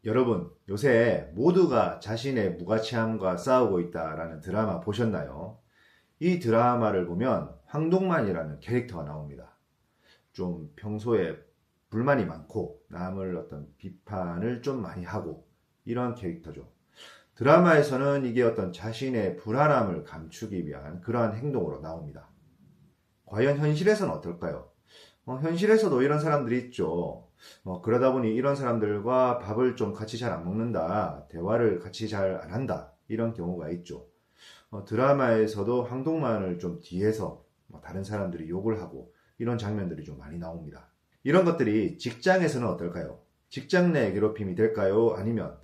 여러분, 요새 모두가 자신의 무가치함과 싸우고 있다라는 드라마 보셨나요? 이 드라마를 보면 황동만이라는 캐릭터가 나옵니다. 좀 평소에 불만이 많고 남을 어떤 비판을 좀 많이 하고 이런 캐릭터죠. 드라마에서는 이게 어떤 자신의 불안함을 감추기 위한 그러한 행동으로 나옵니다. 과연 현실에서는 어떨까요? 현실에서도 이런 사람들이 있죠. 그러다 보니 이런 사람들과 밥을 좀 같이 잘 안 먹는다, 대화를 같이 잘 안 한다, 이런 경우가 있죠. 드라마에서도 황동만을 좀 뒤에서 다른 사람들이 욕을 하고 이런 장면들이 좀 많이 나옵니다. 이런 것들이 직장에서는 어떨까요? 직장 내 괴롭힘이 될까요? 아니면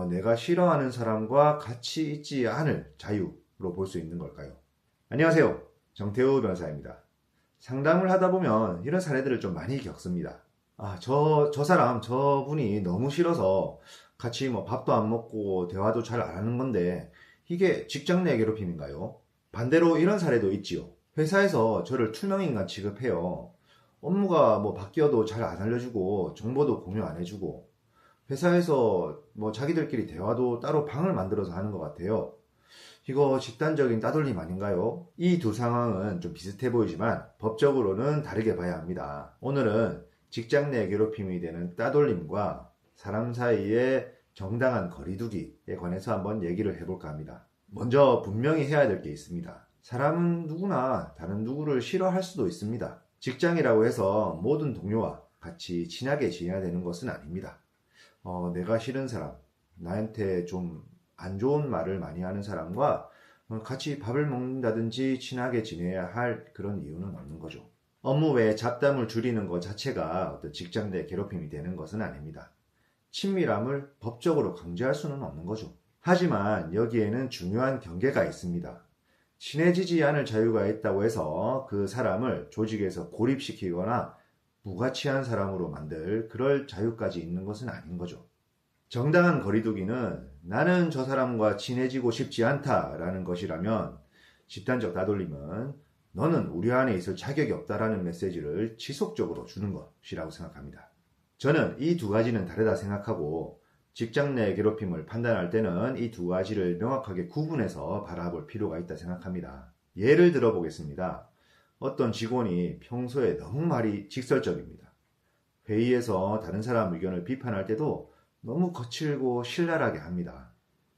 내가 싫어하는 사람과 같이 있지 않을 자유로 볼 수 있는 걸까요? 안녕하세요. 정태우 변호사입니다. 상담을 하다 보면 이런 사례들을 좀 많이 겪습니다. 저분이 너무 싫어서 같이 밥도 안 먹고 대화도 잘 안 하는 건데 이게 직장 내 괴롭힘인가요? 반대로 이런 사례도 있지요. 회사에서 저를 투명인간 취급해요. 업무가 바뀌어도 잘 안 알려주고 정보도 공유 안 해주고 회사에서 자기들끼리 대화도 따로 방을 만들어서 하는 것 같아요. 이거 집단적인 따돌림 아닌가요? 이 두 상황은 좀 비슷해 보이지만 법적으로는 다르게 봐야 합니다. 오늘은 직장 내 괴롭힘이 되는 따돌림과 사람 사이의 정당한 거리두기에 관해서 한번 얘기를 해볼까 합니다. 먼저 분명히 해야 될 게 있습니다. 사람은 누구나 다른 누구를 싫어할 수도 있습니다. 직장이라고 해서 모든 동료와 같이 친하게 지내야 되는 것은 아닙니다. 내가 싫은 사람, 나한테 좀 안 좋은 말을 많이 하는 사람과 같이 밥을 먹는다든지 친하게 지내야 할 그런 이유는 없는 거죠. 업무 외에 잡담을 줄이는 것 자체가 어떤 직장 내 괴롭힘이 되는 것은 아닙니다. 친밀함을 법적으로 강제할 수는 없는 거죠. 하지만 여기에는 중요한 경계가 있습니다. 친해지지 않을 자유가 있다고 해서 그 사람을 조직에서 고립시키거나 무가치한 사람으로 만들 그럴 자유까지 있는 것은 아닌 거죠. 정당한 거리두기는 나는 저 사람과 친해지고 싶지 않다라는 것이라면 집단적 따돌림은 너는 우리 안에 있을 자격이 없다라는 메시지를 지속적으로 주는 것이라고 생각합니다. 저는 이 두 가지는 다르다 생각하고 직장 내 괴롭힘을 판단할 때는 이 두 가지를 명확하게 구분해서 바라볼 필요가 있다 생각합니다. 예를 들어 보겠습니다. 어떤 직원이 평소에 너무 말이 직설적입니다. 회의에서 다른 사람 의견을 비판할 때도 너무 거칠고 신랄하게 합니다.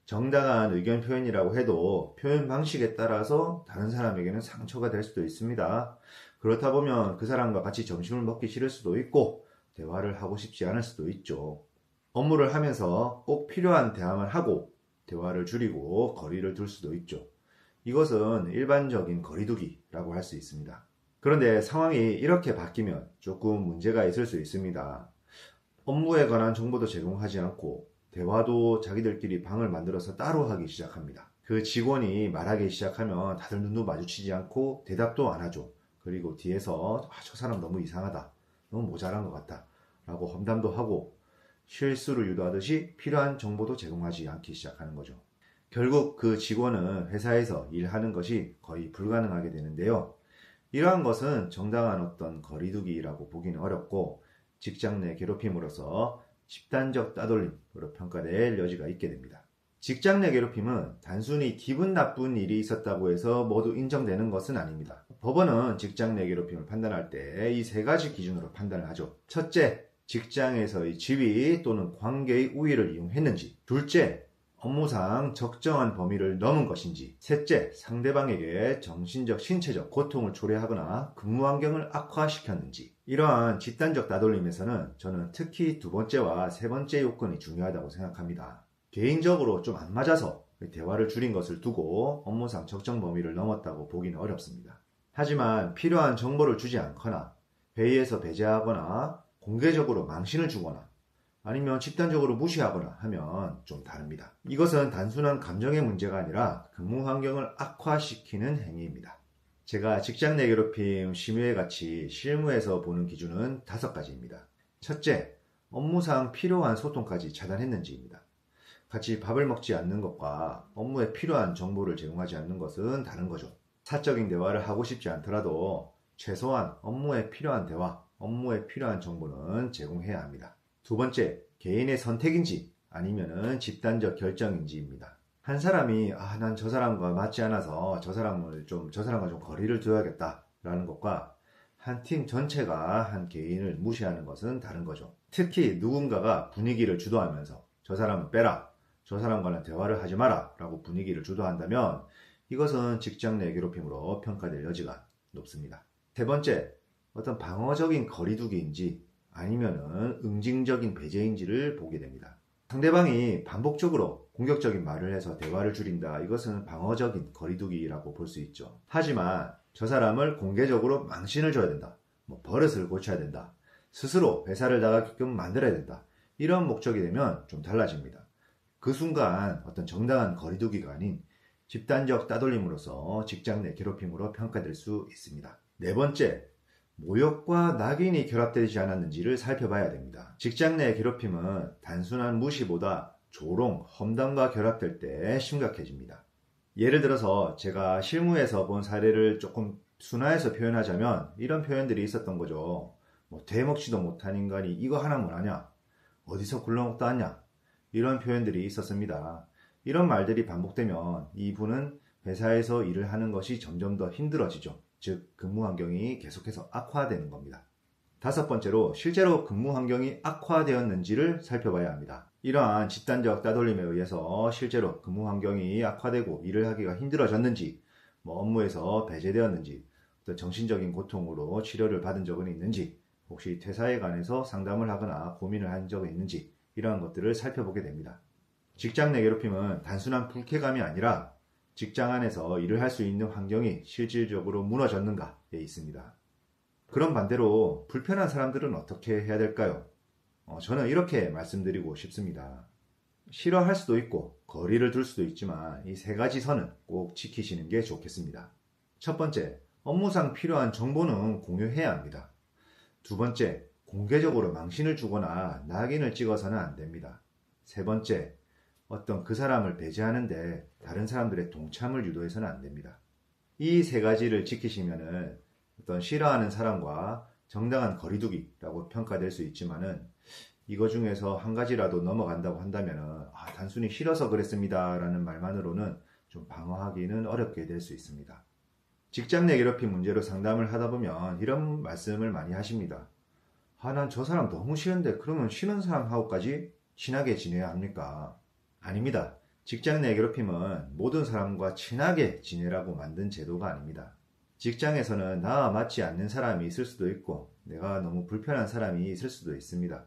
정당한 의견 표현이라고 해도 표현 방식에 따라서 다른 사람에게는 상처가 될 수도 있습니다. 그렇다 보면 그 사람과 같이 점심을 먹기 싫을 수도 있고 대화를 하고 싶지 않을 수도 있죠. 업무를 하면서 꼭 필요한 대화만 하고 대화를 줄이고 거리를 둘 수도 있죠. 이것은 일반적인 거리두기라고 할 수 있습니다. 그런데 상황이 이렇게 바뀌면 조금 문제가 있을 수 있습니다. 업무에 관한 정보도 제공하지 않고 대화도 자기들끼리 방을 만들어서 따로 하기 시작합니다. 그 직원이 말하기 시작하면 다들 눈도 마주치지 않고 대답도 안 하죠. 그리고 뒤에서 저 사람 너무 이상하다, 너무 모자란 것 같다 라고 험담도 하고 실수를 유도하듯이 필요한 정보도 제공하지 않기 시작하는 거죠. 결국 그 직원은 회사에서 일하는 것이 거의 불가능하게 되는데요. 이러한 것은 정당한 어떤 거리두기라고 보기는 어렵고 직장 내 괴롭힘으로서 집단적 따돌림으로 평가될 여지가 있게 됩니다. 직장 내 괴롭힘은 단순히 기분 나쁜 일이 있었다고 해서 모두 인정되는 것은 아닙니다. 법원은 직장 내 괴롭힘을 판단할 때 이 세 가지 기준으로 판단을 하죠. 첫째, 직장에서의 지위 또는 관계의 우위를 이용했는지. 둘째, 업무상 적정한 범위를 넘은 것인지. 셋째, 상대방에게 정신적, 신체적 고통을 초래하거나 근무 환경을 악화시켰는지. 이러한 집단적 따돌림에서는 저는 특히 두 번째와 세 번째 요건이 중요하다고 생각합니다. 개인적으로 좀 안 맞아서 대화를 줄인 것을 두고 업무상 적정 범위를 넘었다고 보기는 어렵습니다. 하지만 필요한 정보를 주지 않거나 회의에서 배제하거나 공개적으로 망신을 주거나 아니면 집단적으로 무시하거나 하면 좀 다릅니다. 이것은 단순한 감정의 문제가 아니라 근무 환경을 악화시키는 행위입니다. 제가 직장 내 괴롭힘 심의의 가치 실무에서 보는 기준은 5가지입니다. 첫째, 업무상 필요한 소통까지 차단했는지입니다. 같이 밥을 먹지 않는 것과 업무에 필요한 정보를 제공하지 않는 것은 다른 거죠. 사적인 대화를 하고 싶지 않더라도 최소한 업무에 필요한 대화, 업무에 필요한 정보는 제공해야 합니다. 두 번째, 개인의 선택인지 아니면은 집단적 결정인지입니다. 한 사람이 난 저 사람과 맞지 않아서 저 사람과 좀 거리를 둬야겠다 라는 것과 한 팀 전체가 한 개인을 무시하는 것은 다른 거죠. 특히 누군가가 분위기를 주도하면서 저 사람은 빼라, 저 사람과는 대화를 하지 마라 라고 분위기를 주도한다면 이것은 직장 내 괴롭힘으로 평가될 여지가 높습니다. 세 번째, 어떤 방어적인 거리두기인지 아니면은 응징적인 배제인지를 보게 됩니다. 상대방이 반복적으로 공격적인 말을 해서 대화를 줄인다. 이것은 방어적인 거리두기라고 볼 수 있죠. 하지만 저 사람을 공개적으로 망신을 줘야 된다. 버릇을 고쳐야 된다. 스스로 회사를 나가게끔 만들어야 된다. 이런 목적이 되면 좀 달라집니다. 그 순간 어떤 정당한 거리두기가 아닌 집단적 따돌림으로서 직장 내 괴롭힘으로 평가될 수 있습니다. 네 번째, 모욕과 낙인이 결합되지 않았는지를 살펴봐야 됩니다. 직장 내 괴롭힘은 단순한 무시보다 조롱, 험담과 결합될 때 심각해집니다. 예를 들어서 제가 실무에서 본 사례를 조금 순화해서 표현하자면 이런 표현들이 있었던 거죠. 되먹지도 못한 인간이 이거 하나 못하냐? 어디서 굴러먹다 왔냐? 이런 표현들이 있었습니다. 이런 말들이 반복되면 이분은 회사에서 일을 하는 것이 점점 더 힘들어지죠. 즉 근무 환경이 계속해서 악화되는 겁니다. 다섯 번째로 실제로 근무 환경이 악화되었는지를 살펴봐야 합니다. 이러한 집단적 따돌림에 의해서 실제로 근무 환경이 악화되고 일을 하기가 힘들어졌는지, 업무에서 배제되었는지, 또 정신적인 고통으로 치료를 받은 적은 있는지, 혹시 퇴사에 관해서 상담을 하거나 고민을 한 적이 있는지 이러한 것들을 살펴보게 됩니다. 직장 내 괴롭힘은 단순한 불쾌감이 아니라 직장 안에서 일을 할 수 있는 환경이 실질적으로 무너졌는가에 있습니다. 그럼 반대로 불편한 사람들은 어떻게 해야 될까요? 저는 이렇게 말씀드리고 싶습니다. 싫어할 수도 있고 거리를 둘 수도 있지만 이 세 가지 선은 꼭 지키시는 게 좋겠습니다. 첫 번째, 업무상 필요한 정보는 공유해야 합니다. 두 번째, 공개적으로 망신을 주거나 낙인을 찍어서는 안 됩니다. 세 번째, 어떤 그 사람을 배제하는데 다른 사람들의 동참을 유도해서는 안 됩니다. 이 세 가지를 지키시면은 어떤 싫어하는 사람과 정당한 거리두기라고 평가될 수 있지만은 이거 중에서 한 가지라도 넘어간다고 한다면은 단순히 싫어서 그랬습니다 라는 말만으로는 좀 방어하기는 어렵게 될 수 있습니다. 직장 내 괴롭힘 문제로 상담을 하다 보면 이런 말씀을 많이 하십니다. 난 저 사람 너무 싫은데 그러면 싫은 사람하고까지 친하게 지내야 합니까? 아닙니다. 직장 내 괴롭힘은 모든 사람과 친하게 지내라고 만든 제도가 아닙니다. 직장에서는 나와 맞지 않는 사람이 있을 수도 있고 내가 너무 불편한 사람이 있을 수도 있습니다.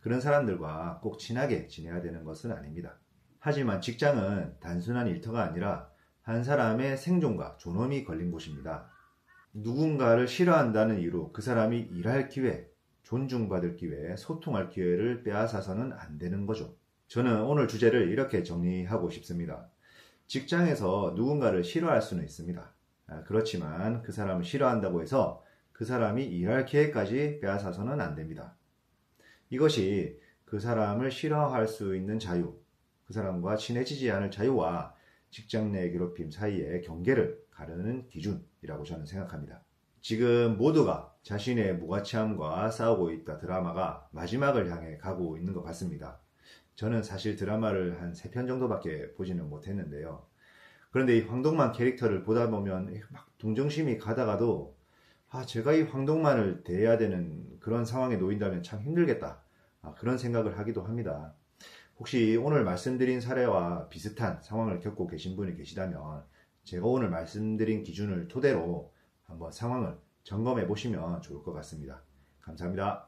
그런 사람들과 꼭 친하게 지내야 되는 것은 아닙니다. 하지만 직장은 단순한 일터가 아니라 한 사람의 생존과 존엄이 걸린 곳입니다. 누군가를 싫어한다는 이유로 그 사람이 일할 기회, 존중받을 기회, 소통할 기회를 빼앗아서는 안 되는 거죠. 저는 오늘 주제를 이렇게 정리하고 싶습니다. 직장에서 누군가를 싫어할 수는 있습니다. 그렇지만 그 사람을 싫어한다고 해서 그 사람이 일할 기회까지 빼앗아서는 안 됩니다. 이것이 그 사람을 싫어할 수 있는 자유, 그 사람과 친해지지 않을 자유와 직장 내 괴롭힘 사이의 경계를 가르는 기준이라고 저는 생각합니다. 지금 모두가 자신의 무가치함과 싸우고 있다 드라마가 마지막을 향해 가고 있는 것 같습니다. 저는 사실 드라마를 한 3편 정도밖에 보지는 못했는데요. 그런데 이 황동만 캐릭터를 보다 보면 막 동정심이 가다가도 제가 이 황동만을 대해야 되는 그런 상황에 놓인다면 참 힘들겠다. 그런 생각을 하기도 합니다. 혹시 오늘 말씀드린 사례와 비슷한 상황을 겪고 계신 분이 계시다면 제가 오늘 말씀드린 기준을 토대로 한번 상황을 점검해 보시면 좋을 것 같습니다. 감사합니다.